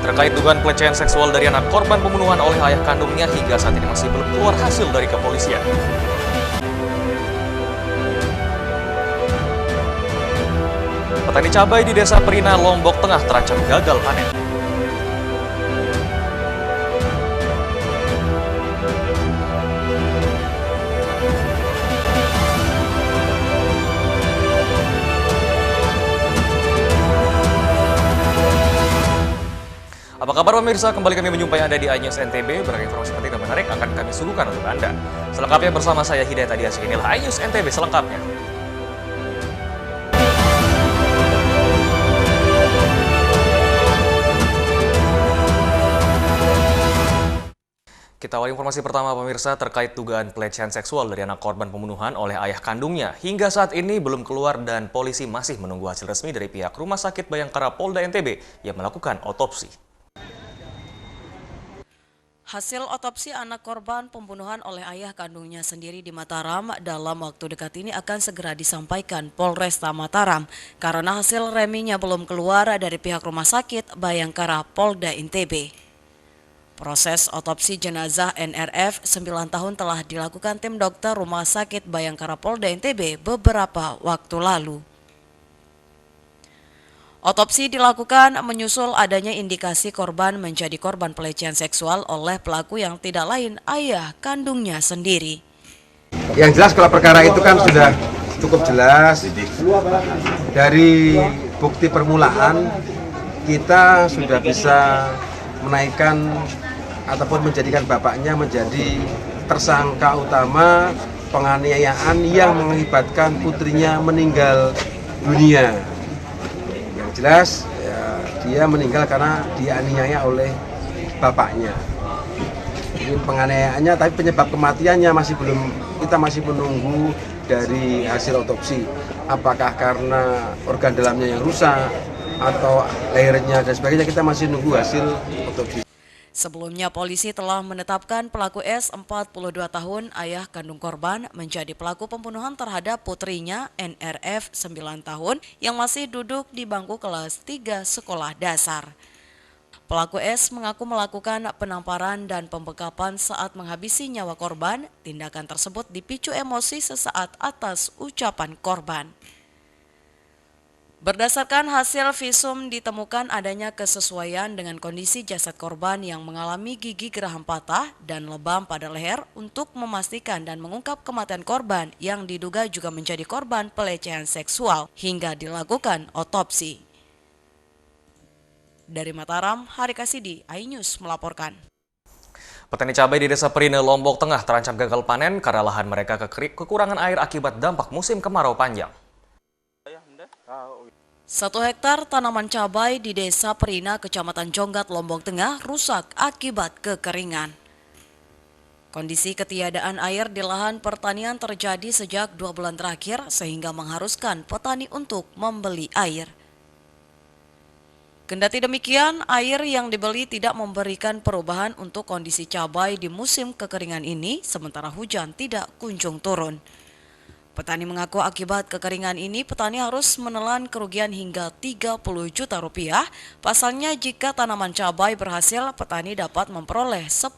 Terkait dugaan pelecehan seksual dari anak korban pembunuhan oleh ayah kandungnya hingga saat ini masih belum keluar hasil dari kepolisian. Petani cabai di Desa Perina, Lombok Tengah terancam gagal panen. Apa kabar pemirsa? Kembali kami menjumpai Anda di iNews NTB. Beragam informasi penting dan menarik akan kami suguhkan untuk Anda. Selengkapnya bersama saya Hidayat Adias. Inilah iNews NTB selengkapnya. Kita awali informasi pertama pemirsa terkait dugaan pelecehan seksual dari anak korban pembunuhan oleh ayah kandungnya. Hingga saat ini belum keluar dan polisi masih menunggu hasil resmi dari pihak Rumah Sakit Bayangkara Polda NTB yang melakukan otopsi. Hasil otopsi anak korban pembunuhan oleh ayah kandungnya sendiri di Mataram dalam waktu dekat ini akan segera disampaikan Polresta Mataram karena hasil reminya belum keluar dari pihak Rumah Sakit Bayangkara Polda NTB. Proses otopsi jenazah NRF 9 tahun telah dilakukan tim dokter Rumah Sakit Bayangkara Polda NTB beberapa waktu lalu. Otopsi dilakukan menyusul adanya indikasi korban menjadi korban pelecehan seksual oleh pelaku yang tidak lain ayah kandungnya sendiri. Yang jelas kalau perkara itu kan sudah cukup jelas. Dari bukti permulaan kita sudah bisa menaikkan ataupun menjadikan bapaknya menjadi tersangka utama penganiayaan yang mengakibatkan putrinya meninggal dunia. Jelas ya, dia meninggal karena dianiaya oleh bapaknya. Ini penganiayaannya, tapi penyebab kematiannya kita masih menunggu dari hasil otopsi. Apakah karena organ dalamnya yang rusak atau lehernya dan sebagainya, kita masih nunggu hasil otopsi. Sebelumnya polisi telah menetapkan pelaku S 42 tahun ayah kandung korban menjadi pelaku pembunuhan terhadap putrinya NRF 9 tahun yang masih duduk di bangku kelas 3 sekolah dasar. Pelaku S mengaku melakukan penamparan dan pembekapan saat menghabisi nyawa korban. Tindakan tersebut dipicu emosi sesaat atas ucapan korban. Berdasarkan hasil visum ditemukan adanya kesesuaian dengan kondisi jasad korban yang mengalami gigi geraham patah dan lebam pada leher untuk memastikan dan mengungkap kematian korban yang diduga juga menjadi korban pelecehan seksual hingga dilakukan otopsi. Dari Mataram, Hari Kasidi, iNews melaporkan. Petani cabai di Desa Perina, Lombok Tengah terancam gagal panen karena lahan mereka kekurangan air akibat dampak musim kemarau panjang. 1 hektar tanaman cabai di Desa Perina, Kecamatan Jonggat, Lombok Tengah rusak akibat kekeringan. Kondisi ketiadaan air di lahan pertanian terjadi sejak 2 bulan terakhir sehingga mengharuskan petani untuk membeli air. Kendati demikian, air yang dibeli tidak memberikan perubahan untuk kondisi cabai di musim kekeringan ini, sementara hujan tidak kunjung turun. Petani mengaku akibat kekeringan ini petani harus menelan kerugian hingga 30 juta rupiah. Pasalnya jika tanaman cabai berhasil, petani dapat memperoleh 10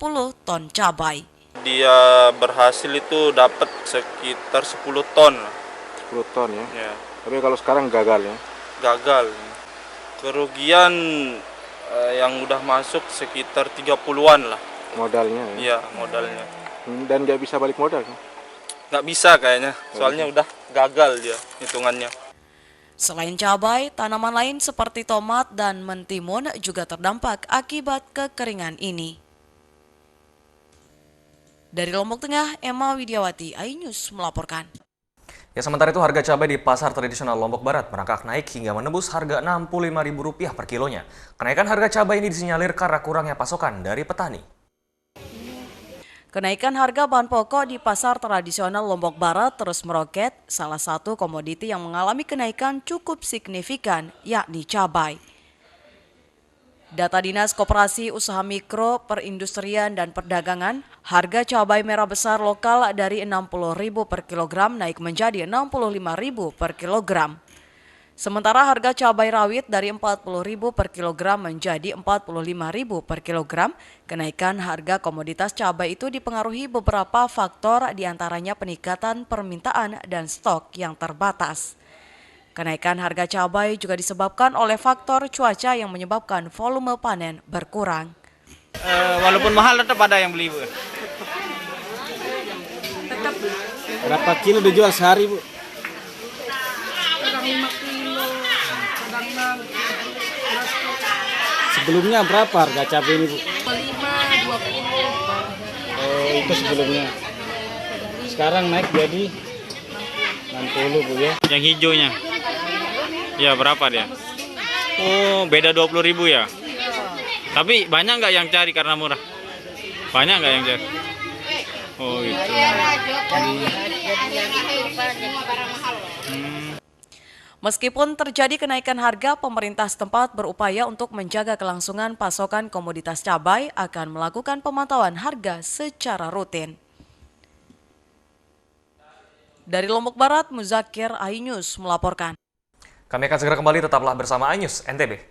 ton cabai. Dia berhasil itu dapat sekitar 10 ton. 10 ton ya? Ya. Tapi kalau sekarang gagal ya? Gagal. Kerugian yang udah masuk sekitar 30-an lah. Modalnya ya? Iya, modalnya. Dan nggak bisa balik modal kan? Nggak bisa kayaknya, soalnya udah gagal dia hitungannya. Selain cabai, tanaman lain seperti tomat dan mentimun juga terdampak akibat kekeringan ini. Dari Lombok Tengah, Emma Widiawati, iNews melaporkan. Ya, sementara itu harga cabai di pasar tradisional Lombok Barat merangkak naik hingga menembus harga Rp65.000 per kilonya. Kenaikan harga cabai ini disinyalir karena kurangnya pasokan dari petani. Kenaikan harga bahan pokok di pasar tradisional Lombok Barat terus meroket, salah satu komoditi yang mengalami kenaikan cukup signifikan, yakni cabai. Data Dinas Koperasi Usaha Mikro, Perindustrian dan Perdagangan, harga cabai merah besar lokal dari Rp60.000 per kilogram naik menjadi Rp65.000 per kilogram. Sementara harga cabai rawit dari Rp40.000 per kilogram menjadi Rp45.000 per kilogram. Kenaikan harga komoditas cabai itu dipengaruhi beberapa faktor, diantaranya peningkatan permintaan dan stok yang terbatas. Kenaikan harga cabai juga disebabkan oleh faktor cuaca yang menyebabkan volume panen berkurang. Walaupun mahal tetap ada yang beli, Bu. Berapa kilo dijual sehari, Bu? Kadang 5 kilo, kadang 6, Sebelumnya berapa harga cabai ini, Bu? 5, 20. Oh, itu sebelumnya. Sekarang naik jadi 60, Bu ya. Yang hijaunya. Ya, berapa dia? Oh, beda 20.000 ya. Tapi banyak nggak yang cari karena murah? Banyak nggak yang cari? Oh, itu. Meskipun terjadi kenaikan harga, pemerintah setempat berupaya untuk menjaga kelangsungan pasokan komoditas cabai, akan melakukan pemantauan harga secara rutin. Dari Lombok Barat, Muzakir, iNews melaporkan. Kami akan segera kembali, tetaplah bersama iNews NTB.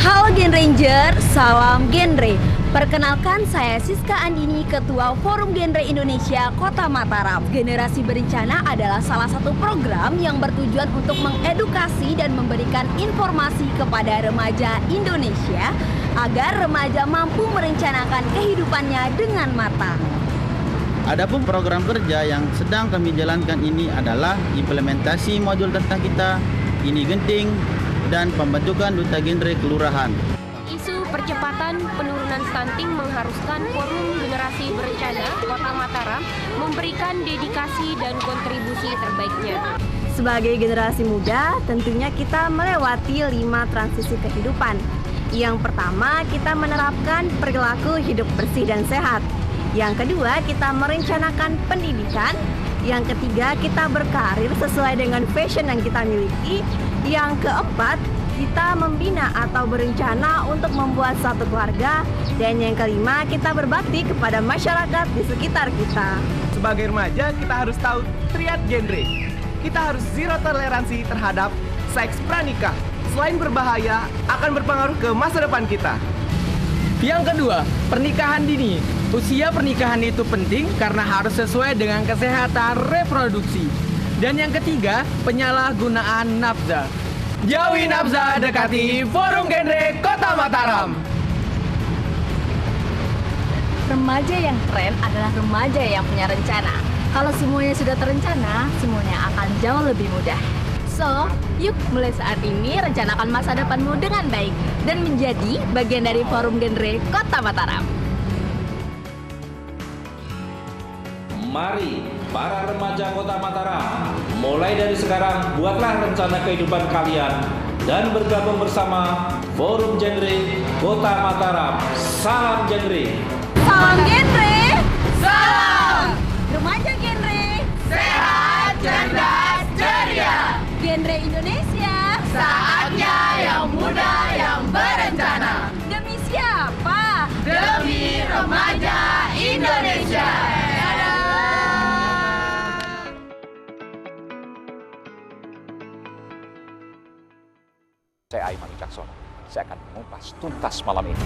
Halo Gen Ranger, salam genre. Perkenalkan, saya Siska Andini, Ketua Forum Genre Indonesia Kota Mataram. Generasi Berencana adalah salah satu program yang bertujuan untuk mengedukasi dan memberikan informasi kepada remaja Indonesia agar remaja mampu merencanakan kehidupannya dengan matang. Adapun program kerja yang sedang kami jalankan ini adalah implementasi modul tentang kita, ini genting, dan pembentukan duta genre kelurahan. Isu percepatan penurunan stunting mengharuskan Forum Generasi Berencana Kota Mataram memberikan dedikasi dan kontribusi terbaiknya. Sebagai generasi muda, tentunya kita melewati 5 transisi kehidupan. Yang pertama, kita menerapkan perilaku hidup bersih dan sehat. Yang kedua, kita merencanakan pendidikan. Yang ketiga, kita berkarir sesuai dengan passion yang kita miliki. Yang keempat, kita membina atau berencana untuk membuat satu keluarga. Dan yang kelima, kita berbakti kepada masyarakat di sekitar kita. Sebagai remaja, kita harus tahu triad genre. Kita harus zero toleransi terhadap seks pranikah. Selain berbahaya, akan berpengaruh ke masa depan kita. Yang kedua, pernikahan dini. Usia pernikahan itu penting karena harus sesuai dengan kesehatan reproduksi. Dan yang ketiga, penyalahgunaan nafsa. Jauhi nafsa, dekati Forum Genre Kota Mataram. Remaja yang keren adalah remaja yang punya rencana. Kalau semuanya sudah terencana, semuanya akan jauh lebih mudah. So, yuk mulai saat ini rencanakan masa depanmu dengan baik dan menjadi bagian dari Forum Genre Kota Mataram. Mari para remaja Kota Mataram, mulai dari sekarang buatlah rencana kehidupan kalian dan bergabung bersama Forum Genre Kota Mataram. Salam genre. Salam genre. Salam. Remaja genre. Sehat, cerdas, ceria. Genre Indonesia. Saatnya yang muda yang berencana. Demi siapa? Demi remaja Indonesia. Saya Aiman Wicaksono. Saya akan mengupas tuntas malam ini.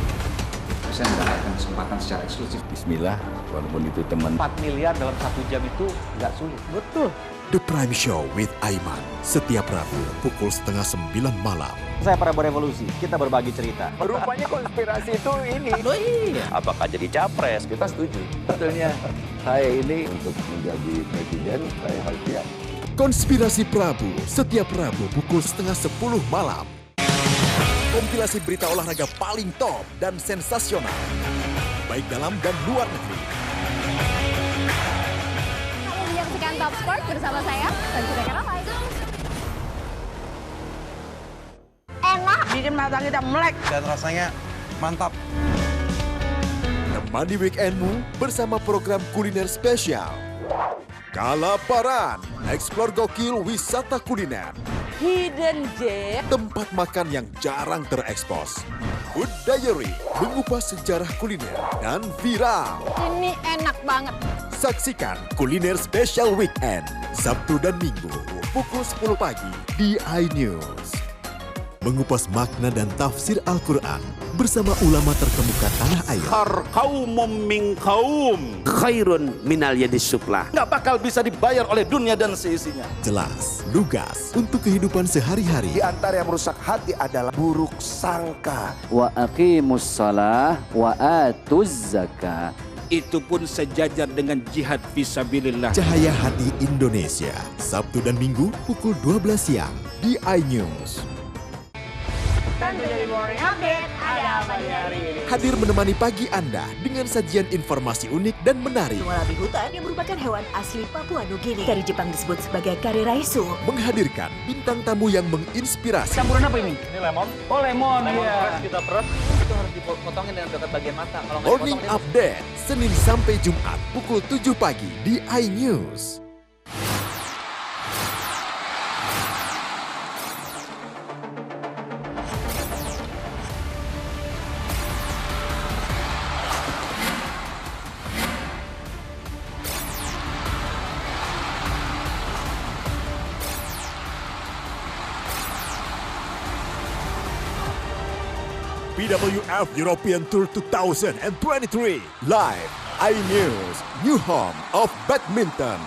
Saya mendapatkan kesempatan secara eksklusif. Bismillah, walaupun itu teman. 4 miliar dalam 1 jam itu nggak sulit. Betul. The Prime Show with Aiman. Setiap Rabu pukul 8:30 malam. Saya Prabowo Revolusi. Kita berbagi cerita. Rupanya konspirasi itu ini. Oh iya. Apakah jadi capres? Kita setuju. Sebetulnya saya ini untuk menjadi presiden, saya harus siap. Konspirasi Prabu. Setiap Rabu pukul 9:30 malam. Kompilasi berita olahraga paling top dan sensasional, baik dalam dan luar negeri. Menyaksikan Top Sport bersama saya, Tanjung Ramai. Enak, bikin mata kita melek dan rasanya mantap. Temani weekendmu bersama program kuliner spesial. Kalaparan, eksplor gokil wisata kuliner. Hidden Gem, tempat makan yang jarang terekspos. Food Diary, mengupas sejarah kuliner dan viral. Ini enak banget. Saksikan Kuliner Special Weekend, Sabtu dan Minggu, pukul 10 pagi di iNews. Mengupas makna dan tafsir Al-Quran bersama ulama terkemuka tanah air. Kaumum min kaum khairun minal yadis sufla. Nggak bakal bisa dibayar oleh dunia dan seisinya. Jelas, lugas untuk kehidupan sehari-hari. Di antara yang merusak hati adalah buruk sangka. Wa aqimus shalah wa atuz zakah. Itu pun sejajar dengan jihad fisabilillah. Cahaya Hati Indonesia, Sabtu dan Minggu pukul 12 siang di iNews. Hadir menemani pagi Anda dengan sajian informasi unik dan menarik. Walabi hutan yang merupakan hewan asli Papua Nugini. Dari Jepang disebut sebagai kare raisu. Menghadirkan bintang tamu yang menginspirasi. Campuran apa ini? Ini lemon. Oh lemon, ya. Kita peras, itu harus dipotongin dengan dekat bagian mata. Kalau nggak Morning dipotong, Update, Senin sampai Jumat pukul 7 pagi di iNews. BWF European Tour 2023 live iNews, new home of badminton.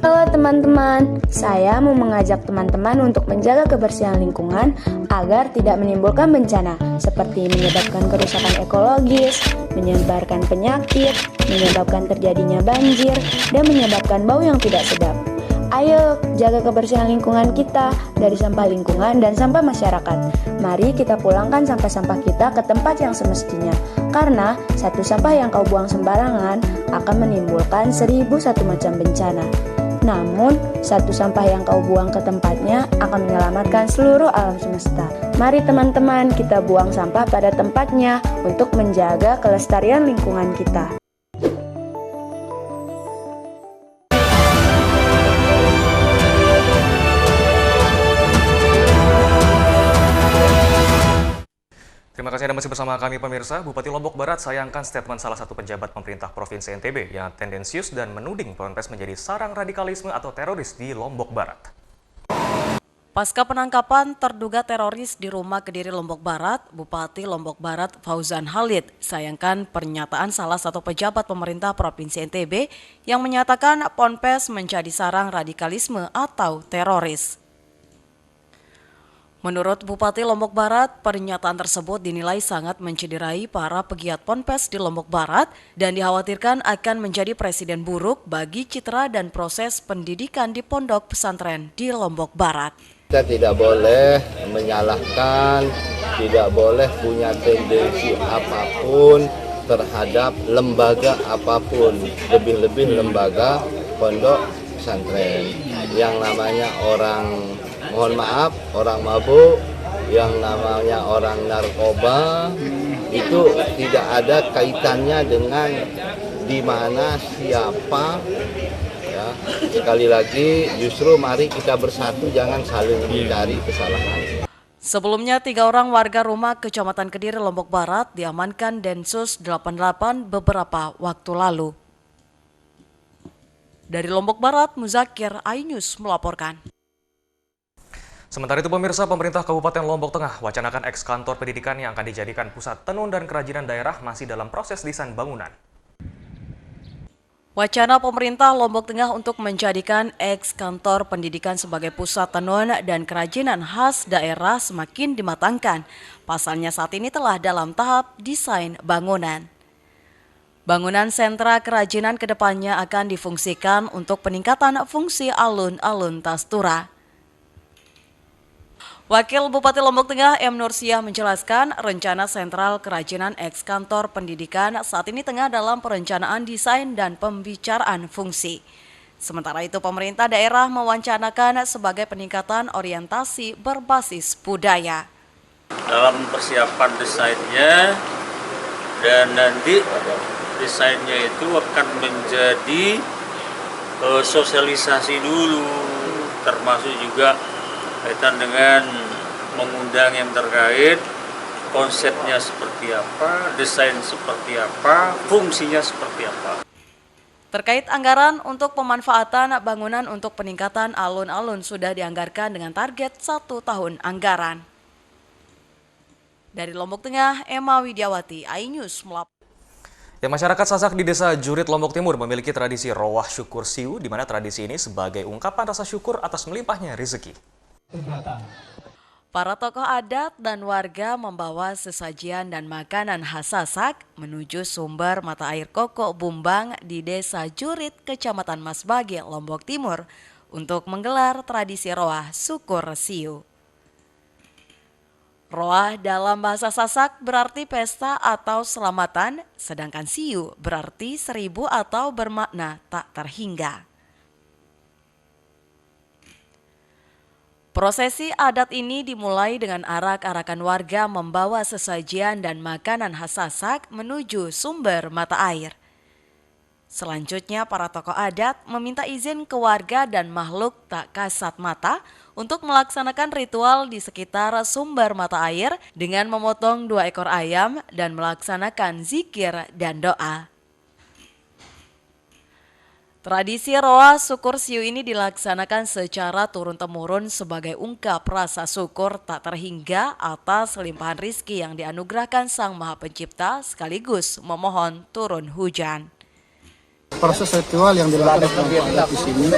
Halo teman-teman, saya mau mengajak teman-teman untuk menjaga kebersihan lingkungan agar tidak menimbulkan bencana seperti menyebabkan kerusakan ekologis, menyebarkan penyakit, menyebabkan terjadinya banjir, dan menyebabkan bau yang tidak sedap. Ayo jaga kebersihan lingkungan kita dari sampah lingkungan dan sampah masyarakat. Mari kita pulangkan sampah-sampah kita ke tempat yang semestinya. Karena satu sampah yang kau buang sembarangan akan menimbulkan 1001 macam bencana. Namun, satu sampah yang kau buang ke tempatnya akan menyelamatkan seluruh alam semesta. Mari teman-teman kita buang sampah pada tempatnya untuk menjaga kelestarian lingkungan kita. Terima kasih Anda masih bersama kami pemirsa. Bupati Lombok Barat sayangkan statement salah satu pejabat pemerintah Provinsi NTB yang tendensius dan menuding Ponpes menjadi sarang radikalisme atau teroris di Lombok Barat. Pasca penangkapan terduga teroris di rumah Kediri Lombok Barat, Bupati Lombok Barat Fauzan Khalid sayangkan pernyataan salah satu pejabat pemerintah Provinsi NTB yang menyatakan Ponpes menjadi sarang radikalisme atau teroris. Menurut Bupati Lombok Barat, pernyataan tersebut dinilai sangat mencederai para pegiat Ponpes di Lombok Barat dan dikhawatirkan akan menjadi presiden buruk bagi citra dan proses pendidikan di pondok pesantren di Lombok Barat. Kita tidak boleh menyalahkan, tidak boleh punya tendensi apapun terhadap lembaga apapun, lebih-lebih lembaga pondok pesantren. Yang namanya orang, mohon maaf, orang mabuk, yang namanya orang narkoba, itu tidak ada kaitannya dengan di mana siapa. Ya, sekali lagi justru mari kita bersatu, jangan saling mencari kesalahan. Sebelumnya 3 orang warga rumah Kecamatan Kediri Lombok Barat diamankan Densus 88 beberapa waktu lalu. Dari Lombok Barat, Muzakir, iNews melaporkan. Sementara itu pemirsa, pemerintah Kabupaten Lombok Tengah wacanakan eks-kantor pendidikan yang akan dijadikan pusat tenun dan kerajinan daerah masih dalam proses desain bangunan. Wacana pemerintah Lombok Tengah untuk menjadikan eks-kantor pendidikan sebagai pusat tenun dan kerajinan khas daerah semakin dimatangkan. Pasalnya saat ini telah dalam tahap desain bangunan. Bangunan sentra kerajinan kedepannya akan difungsikan untuk peningkatan fungsi alun-alun Tastura. Wakil Bupati Lombok Tengah M. Nursiah menjelaskan rencana sentral kerajinan eks-kantor pendidikan saat ini tengah dalam perencanaan desain dan pembicaraan fungsi. Sementara itu pemerintah daerah mewancanakan sebagai peningkatan orientasi berbasis budaya. Dalam persiapan desainnya dan nanti desainnya itu akan menjadi sosialisasi dulu, termasuk juga kaitan dengan mengundang yang terkait konsepnya seperti apa, desain seperti apa, fungsinya seperti apa. Terkait anggaran untuk pemanfaatan bangunan untuk peningkatan alun-alun sudah dianggarkan dengan target 1 tahun anggaran. Dari Lombok Tengah, Emma Widiawati, iNews melaporkan. Ya, masyarakat Sasak di Desa Jurit, Lombok Timur memiliki tradisi Roah Syukur Siu, di mana tradisi ini sebagai ungkapan rasa syukur atas melimpahnya rezeki. Para tokoh adat dan warga membawa sesajian dan makanan khas Sasak menuju sumber mata air Koko Bumbang di Desa Jurit, Kecamatan Masbage, Lombok Timur untuk menggelar tradisi Roah Syukur Siu. Roah dalam bahasa Sasak berarti pesta atau selamatan, sedangkan Siu berarti 1000 atau bermakna tak terhingga. Prosesi adat ini dimulai dengan arak-arakan warga membawa sesajian dan makanan khas Sasak menuju sumber mata air. Selanjutnya para tokoh adat meminta izin ke warga dan makhluk tak kasat mata untuk melaksanakan ritual di sekitar sumber mata air dengan memotong 2 ekor ayam dan melaksanakan zikir dan doa. Tradisi Roah Syukur Siu ini dilaksanakan secara turun-temurun sebagai ungkap rasa syukur tak terhingga atas limpahan rizki yang dianugerahkan Sang Maha Pencipta sekaligus memohon turun hujan. Proses ritual yang dilakukan di sini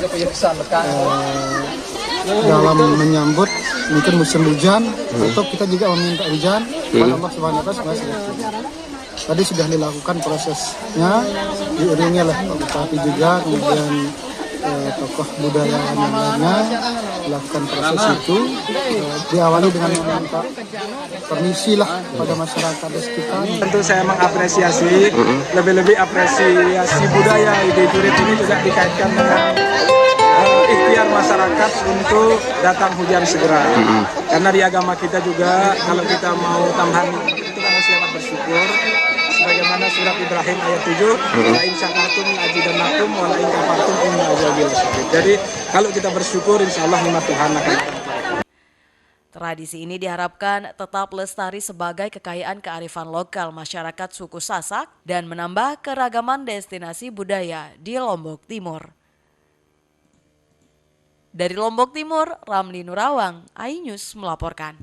dalam menyambut mungkin musim hujan, untuk kita juga meminta hujan kepada Allah Subhanahu wa Ta'ala. Tadi sudah dilakukan prosesnya, diiringi oleh bupati juga, kemudian tokoh budaya yang lainnya melakukan proses itu. Diawali dengan meminta permisi lah pada masyarakat di sekitar. Tentu saya mengapresiasi, lebih-lebih apresiasi budaya di Jurit ini juga dikaitkan dengan ikhtiar masyarakat untuk datang hujan segera. Karena di agama kita juga kalau kita mau tambahan itu kan harus selamat bersyukur. Sebagaimana surat Ibrahim ayat 7, la in syakartum la azidannakum wa la in kafartum inna azabi lasyadid. Jadi kalau kita bersyukur insyaallah nikmat Tuhan akan. Tradisi ini diharapkan tetap lestari sebagai kekayaan kearifan lokal masyarakat suku Sasak dan menambah keragaman destinasi budaya di Lombok Timur. Dari Lombok Timur, Ramli Nurawang, iNews melaporkan.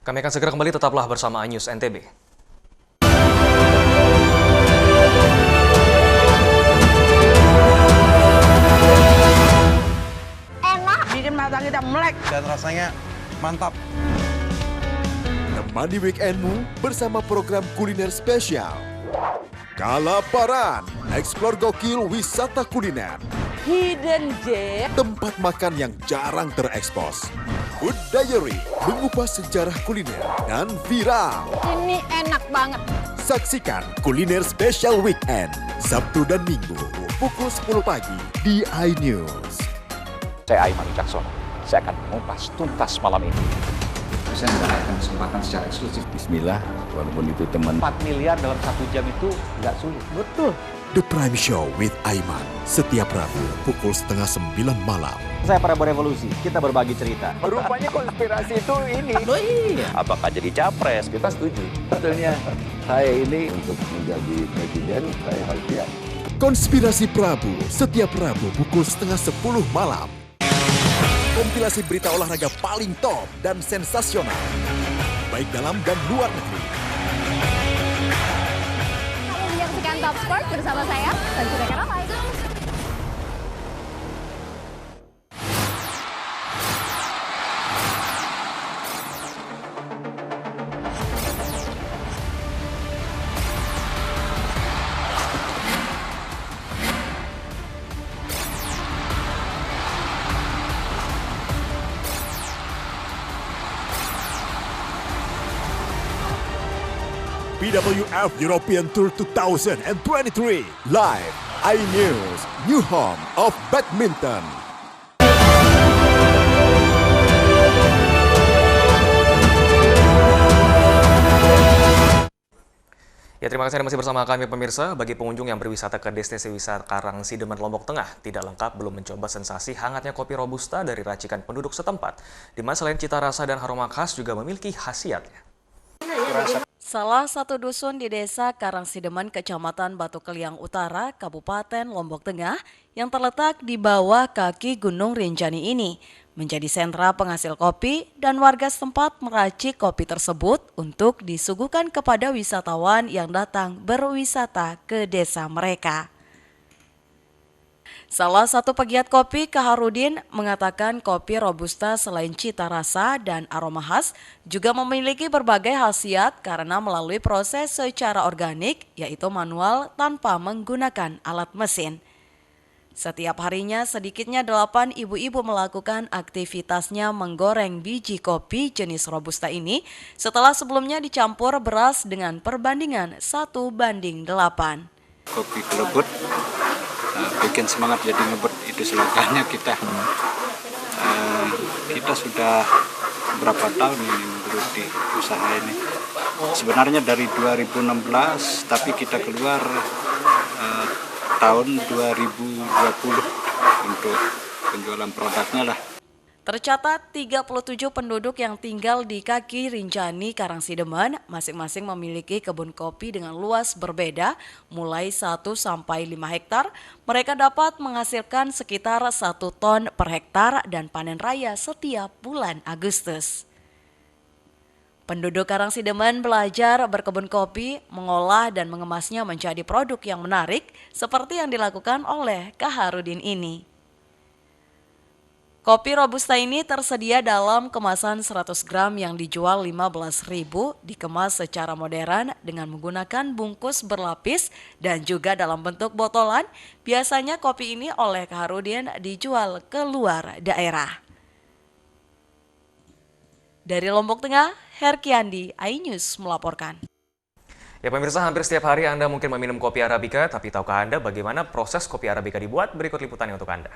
Kami akan segera kembali, tetaplah bersama iNews NTB. Enak, bikin mata kita melek. Dan rasanya mantap. Temani weekendmu bersama program kuliner spesial. Kalaparan, eksplor gokil wisata kuliner. Hidden Gem. Tempat makan yang jarang terekspos. Food Diary, mengupas sejarah kuliner dan viral. Ini enak banget. Saksikan kuliner spesial weekend, Sabtu dan Minggu, pukul 10 pagi di iNews. Saya Aiman Wicaksono, saya akan mengupas tuntas malam ini. Saya mendapatkan kesempatan secara eksklusif. Bismillah, walaupun itu teman. 4 miliar dalam 1 jam itu nggak sulit. Betul. The Prime Show with Aiman, setiap Rabu pukul 8:30 malam. Saya Prabowo Revolusi, kita berbagi cerita. Rupanya konspirasi itu ini. Oh iya. Apakah jadi capres? Kita setuju. Sebetulnya saya ini untuk menjadi presiden, saya harus siap. Konspirasi Prabu, setiap Rabu pukul 9:30 malam. Kompilasi berita olahraga paling top dan sensasional, baik dalam dan luar negeri. Menyaksikan Top Sport bersama saya, Sanjira Karawai. BWF European Tour 2023 live iNews, new home of badminton. Ya, terima kasih Anda masih bersama kami pemirsa. Bagi pengunjung yang berwisata ke destinasi wisata Karangsidemen Lombok Tengah, tidak lengkap belum mencoba sensasi hangatnya kopi robusta dari racikan penduduk setempat, di mana selain cita rasa dan aroma khas juga memiliki khasiatnya. Salah satu dusun di desa Karangsidemen, Kecamatan Batu Keliang Utara, Kabupaten Lombok Tengah, yang terletak di bawah kaki Gunung Rinjani ini, menjadi sentra penghasil kopi dan warga setempat meracik kopi tersebut untuk disuguhkan kepada wisatawan yang datang berwisata ke desa mereka. Salah satu pegiat kopi, Kaharudin, mengatakan kopi robusta selain cita rasa dan aroma khas juga memiliki berbagai khasiat karena melalui proses secara organik, yaitu manual tanpa menggunakan alat mesin. Setiap harinya sedikitnya 8 ibu-ibu melakukan aktivitasnya menggoreng biji kopi jenis robusta ini setelah sebelumnya dicampur beras dengan perbandingan 1:8. Kopi kelebut bikin semangat jadi ngebut, itu slogannya kita. Kita sudah berapa tahun ini menggeluti usaha ini. Sebenarnya dari 2016, tapi kita keluar tahun 2020 untuk penjualan produknya lah. Tercatat 37 penduduk yang tinggal di kaki Rinjani Karangsidemen masing-masing memiliki kebun kopi dengan luas berbeda mulai 1 sampai 5 hektar. Mereka dapat menghasilkan sekitar 1 ton per hektar dan panen raya setiap bulan Agustus. Penduduk Karangsidemen belajar berkebun kopi, mengolah dan mengemasnya menjadi produk yang menarik seperti yang dilakukan oleh Kaharudin ini. Kopi robusta ini tersedia dalam kemasan 100 gram yang dijual 15.000, dikemas secara modern dengan menggunakan bungkus berlapis dan juga dalam bentuk botolan. Biasanya kopi ini oleh Kaharudin dijual ke luar daerah. Dari Lombok Tengah, Herkiandi, iNews melaporkan. Ya pemirsa, hampir setiap hari Anda mungkin meminum kopi Arabica, tapi tahukah Anda bagaimana proses kopi Arabica dibuat? Berikut liputannya untuk Anda.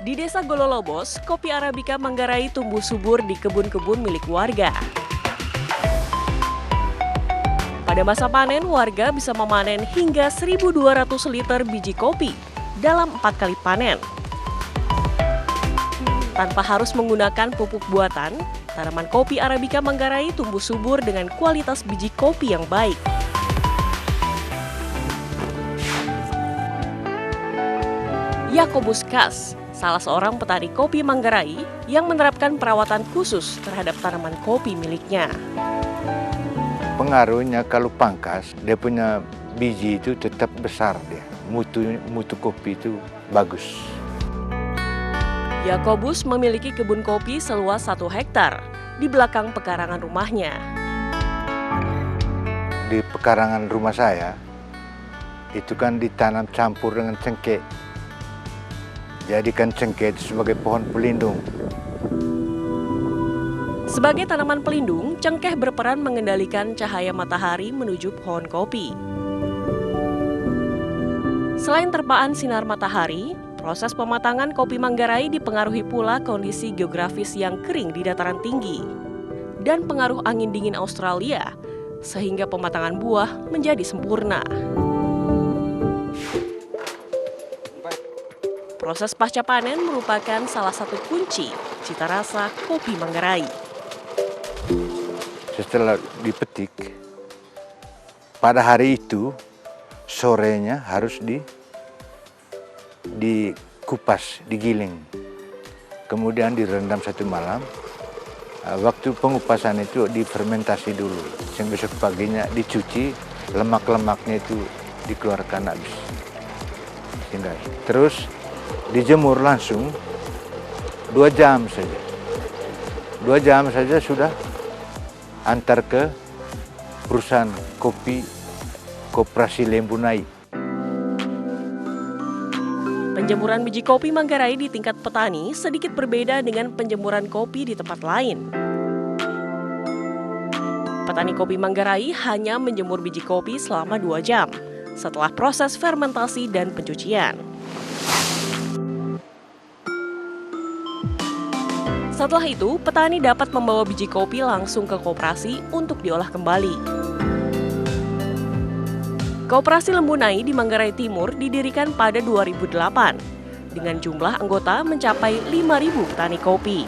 Di Desa Gololobos, kopi Arabica Manggarai tumbuh subur di kebun-kebun milik warga. Pada masa panen, warga bisa memanen hingga 1.200 liter biji kopi dalam 4 kali panen. Tanpa harus menggunakan pupuk buatan, tanaman kopi Arabica Manggarai tumbuh subur dengan kualitas biji kopi yang baik. Yakobus Kas, salah seorang petani kopi Manggarai yang menerapkan perawatan khusus terhadap tanaman kopi miliknya. Pengaruhnya kalau pangkas, dia punya biji itu tetap besar dia. Mutu kopi itu bagus. Yakobus memiliki kebun kopi seluas 1 hektar di belakang pekarangan rumahnya. Di pekarangan rumah saya, itu kan ditanam campur dengan cengkeh. Jadikan cengkeh itu sebagai pohon pelindung. Sebagai tanaman pelindung, cengkeh berperan mengendalikan cahaya matahari menuju pohon kopi. Selain terpaan sinar matahari, proses pematangan kopi Manggarai dipengaruhi pula kondisi geografis yang kering di dataran tinggi dan pengaruh angin dingin Australia, sehingga pematangan buah menjadi sempurna. Proses pasca panen merupakan salah satu kunci cita rasa kopi Manggarai. Setelah dipetik, pada hari itu sorenya harus dikupas, digiling. Kemudian direndam 1 malam. Waktu pengupasan itu difermentasi dulu. Besok paginya dicuci, lemak-lemaknya itu dikeluarkan habis. Terus dijemur langsung 2 jam saja. 2 jam saja sudah antar ke perusahaan kopi Koperasi Lembunai. Penjemuran biji kopi Manggarai di tingkat petani sedikit berbeda dengan penjemuran kopi di tempat lain. petani kopi Manggarai hanya menjemur biji kopi selama 2 jam setelah proses fermentasi dan pencucian. Setelah itu, petani dapat membawa biji kopi langsung ke koperasi untuk diolah kembali. Koperasi Lembunai di Manggarai Timur didirikan pada 2008 dengan jumlah anggota mencapai 5.000 petani kopi.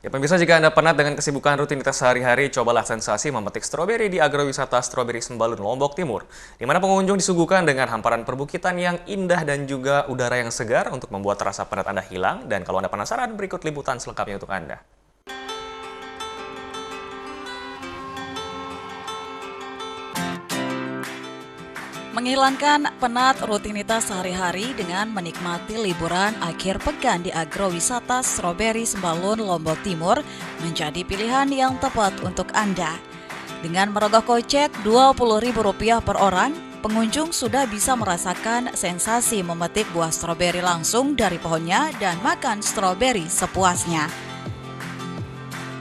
Ya pemirsa, jika Anda penat dengan kesibukan rutinitas sehari-hari, cobalah sensasi memetik stroberi di agrowisata Stroberi Sembalun, Lombok Timur, di mana pengunjung disuguhkan dengan hamparan perbukitan yang indah dan juga udara yang segar untuk membuat rasa penat Anda hilang. Dan kalau Anda penasaran, berikut liputan selengkapnya untuk Anda. Menghilangkan penat rutinitas sehari-hari dengan menikmati liburan akhir pekan di agrowisata Stroberi Sembalun, Lombok Timur menjadi pilihan yang tepat untuk Anda. Dengan merogoh kocek Rp20.000 per orang, pengunjung sudah bisa merasakan sensasi memetik buah stroberi langsung dari pohonnya dan makan stroberi sepuasnya.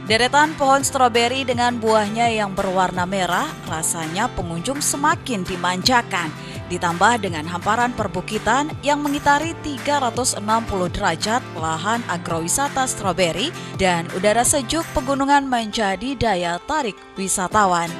Deretan pohon stroberi dengan buahnya yang berwarna merah, rasanya pengunjung semakin dimanjakan. Ditambah dengan hamparan perbukitan yang mengitari 360 derajat lahan agrowisata stroberi dan udara sejuk pegunungan menjadi daya tarik wisatawan.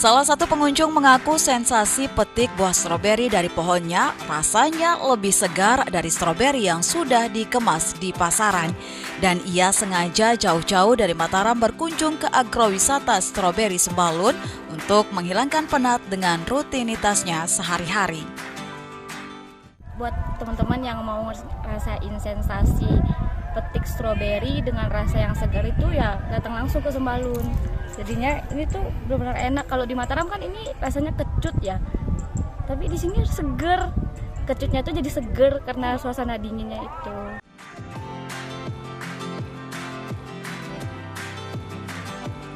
Salah satu pengunjung mengaku sensasi petik buah stroberi dari pohonnya rasanya lebih segar dari stroberi yang sudah dikemas di pasaran. Dan ia sengaja jauh-jauh dari Mataram berkunjung ke agrowisata Stroberi Sembalun untuk menghilangkan penat dengan rutinitasnya sehari-hari. Buat teman-teman yang mau ngerasain sensasi petik stroberi dengan rasa yang segar itu ya datang langsung ke Sembalun. Jadinya ini tuh benar-benar enak. Kalau di Mataram kan ini rasanya kecut ya, tapi di sini seger. Kecutnya tuh jadi seger karena suasana dinginnya itu.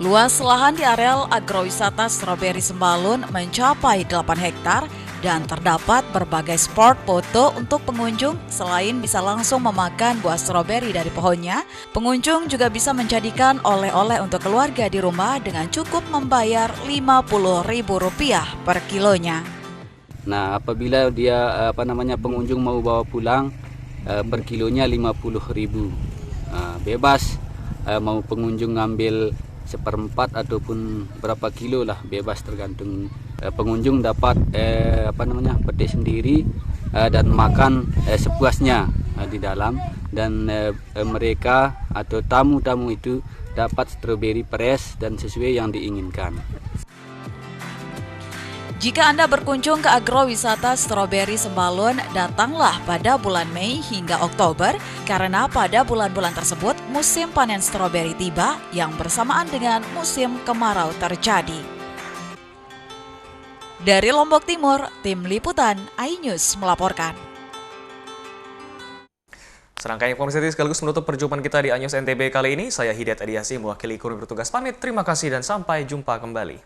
Luas lahan di areal agrowisata Stroberi Sembalun mencapai 8 hektar dan terdapat berbagai spot foto untuk pengunjung. Selain bisa langsung memakan buah stroberi dari pohonnya, pengunjung juga bisa menjadikan oleh-oleh untuk keluarga di rumah dengan cukup membayar Rp50.000 per kilonya. Nah, apabila dia pengunjung mau bawa pulang per kilonya Rp50.000. Bebas mau pengunjung ngambil 1/4 ataupun berapa kilo lah, bebas tergantung. Pengunjung dapat petik sendiri dan makan sepuasnya di dalam, dan mereka atau tamu-tamu itu dapat stroberi fresh dan sesuai yang diinginkan. Jika Anda berkunjung ke agrowisata Stroberi Sembalun, datanglah pada bulan Mei hingga Oktober, karena pada bulan-bulan tersebut musim panen stroberi tiba yang bersamaan dengan musim kemarau terjadi. Dari Lombok Timur, Tim Liputan iNews melaporkan. Serangkaian informasi sekaligus menutup perjumpaan kita di iNews NTB kali ini. Saya Hidayat Adiasi, mewakili kru bertugas pamit. Terima kasih dan sampai jumpa kembali.